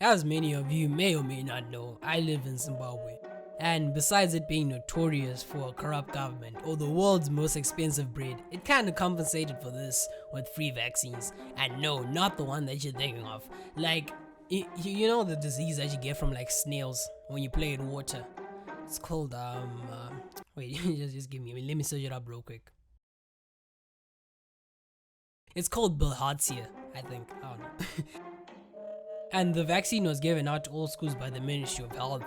As many of you may or may not know, I live in Zimbabwe. And besides it being notorious for a corrupt government or the world's most expensive bread, it kinda compensated for this with free vaccines. And no, not the one that you're thinking of. Like, you know the disease that you get from like snails when you play in water? It's called, wait, just give me, let me search it up real quick. It's called bilharzia, I think, I don't know. And the vaccine was given out to all schools by the Ministry of Health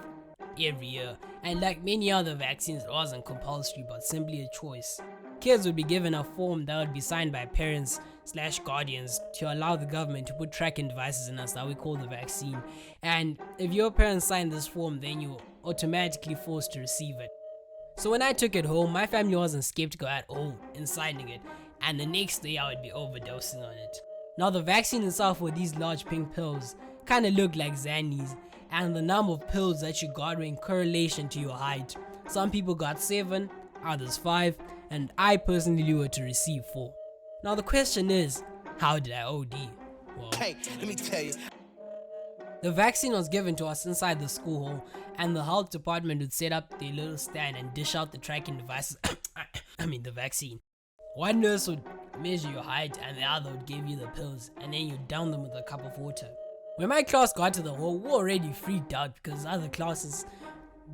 every year, and like many other vaccines, it wasn't compulsory but simply a choice. Kids would be given a form that would be signed by parents/guardians to allow the government to put tracking devices in us that we call the vaccine, and if your parents signed this form, then you're automatically forced to receive it. So when I took it home, my family wasn't skeptical at all in signing it, and the next day I would be overdosing on it. Now the vaccine itself were these large pink pills, kinda looked like Xannies, and the number of pills that you got were in correlation to your height. Some people got 7, others 5, and I personally were to receive 4. Now the question is, how did I OD? Well, hey, let me tell you. The vaccine was given to us inside the school hall, and the health department would set up their little stand and dish out the tracking devices. the vaccine. One nurse would measure your height and the other would give you the pills, and then you down them with a cup of water. When my class got to the hall, we were already freaked out because other classes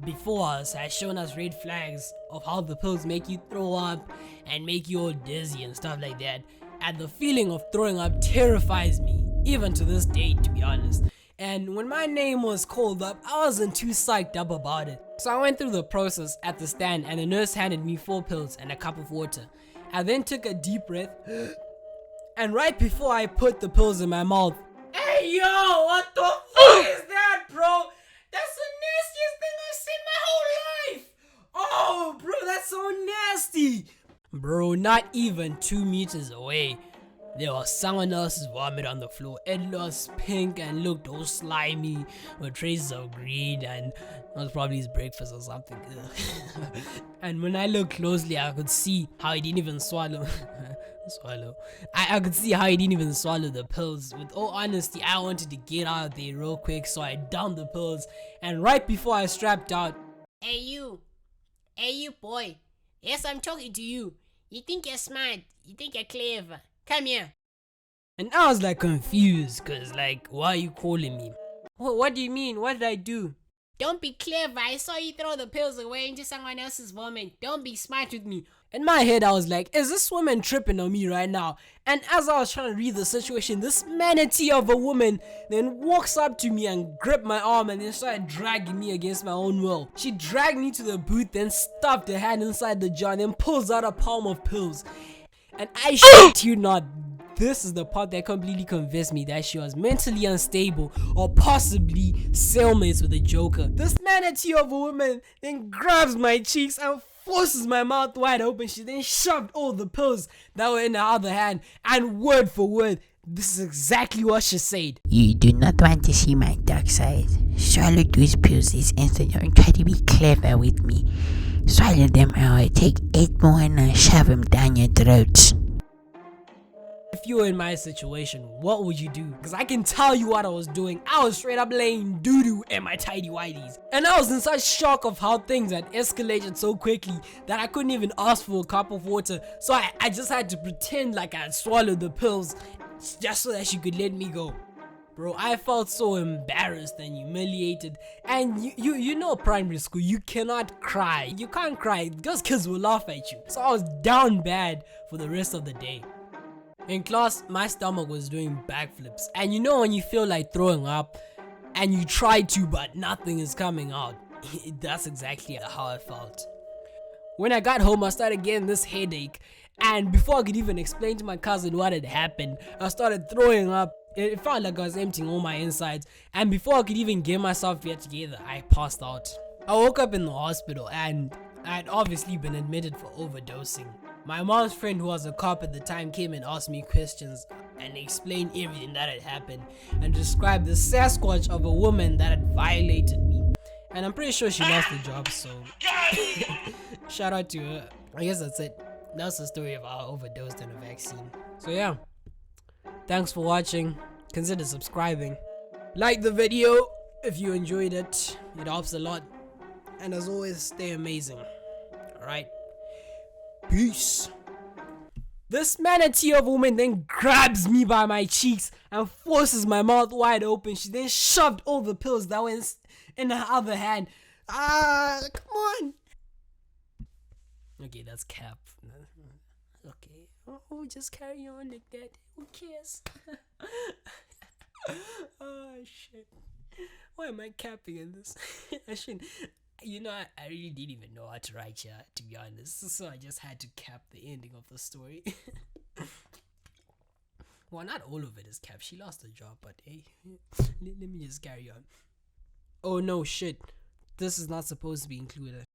before us had shown us red flags of how the pills make you throw up and make you all dizzy and stuff like that. And the feeling of throwing up terrifies me, even to this day, to be honest. And when my name was called up, I wasn't too psyched up about it. So I went through the process at the stand, and the nurse handed me 4 pills and a cup of water. I then took a deep breath, and right before I put the pills in my mouth, hey yo, what the fuck is that, bro? That's the nastiest thing I've seen my whole life. Oh, bro, that's so nasty. Bro, not even 2 meters away, there was someone else's vomit on the floor. It was pink and looked all slimy with traces of green, and it was probably his breakfast or something. And when I looked closely, I could see how he didn't even swallow. I could see how he didn't even swallow the pills. With all honesty, I wanted to get out of there real quick, so I downed the pills. And right before I strapped out, hey you boy, yes, I'm talking to you. You think you're smart, you think you're clever. Come here. And I was like confused, cause like, why are you calling me? What do you mean? What did I do? Don't be clever. I saw you throw the pills away into someone else's vomit. Don't be smart with me. In my head, I was like, is this woman tripping on me right now? And as I was trying to read the situation, this manatee of a woman then walks up to me and gripped my arm and then started dragging me against my own will. She dragged me to the booth, then stuffed her hand inside the jar and then pulls out a palm of pills. And I shit you not, this is the part that completely convinced me that she was mentally unstable or possibly cellmates with the Joker. This manatee of a woman then grabs my cheeks and forces my mouth wide open. She then shoved all the pills that were in her other hand, and word for word, this is exactly what she said. You do not want to see my dark side. Swallow those pills this instant. Don't try to be clever with me. Swallow them or take 8 more and shove them down your throat. If you were in my situation, what would you do? Because I can tell you what I was doing. I was straight up laying doo-doo in my tidy whities. And I was in such shock of how things had escalated so quickly that I couldn't even ask for a cup of water. So I just had to pretend like I had swallowed the pills just so that she could let me go. Bro, I felt so embarrassed and humiliated. And you know primary school, you cannot cry. You can't cry because kids will laugh at you. So I was down bad for the rest of the day. In class, my stomach was doing backflips, and you know when you feel like throwing up and you try to but nothing is coming out? That's exactly how I felt. When I got home, I started getting this headache, and before I could even explain to my cousin what had happened, I started throwing up. It felt like I was emptying all my insides, and before I could even get myself yet together, I passed out. I woke up in the hospital and I had obviously been admitted for overdosing. My mom's friend, who was a cop at the time, came and asked me questions and explained everything that had happened and described the Sasquatch of a woman that had violated me. And I'm pretty sure she lost the job, so shout out to her. I guess that's it. That's the story of how I overdosed on a vaccine. So yeah, thanks for watching. Consider subscribing. Like the video if you enjoyed it. It helps a lot. And as always, stay amazing. Alright. Peace. This manatee of a woman then grabs me by my cheeks and forces my mouth wide open. She then shoved all the pills that were in her other hand. Come on. Okay, that's cap. Okay, oh, just carry on like that. Who cares? Oh shit. Why am I capping in this? I shouldn't. I really didn't even know how to write here, to be honest. So I just had to cap the ending of the story. Well, not all of it is capped. She lost her job, but hey, let me just carry on. Oh no, shit. This is not supposed to be included.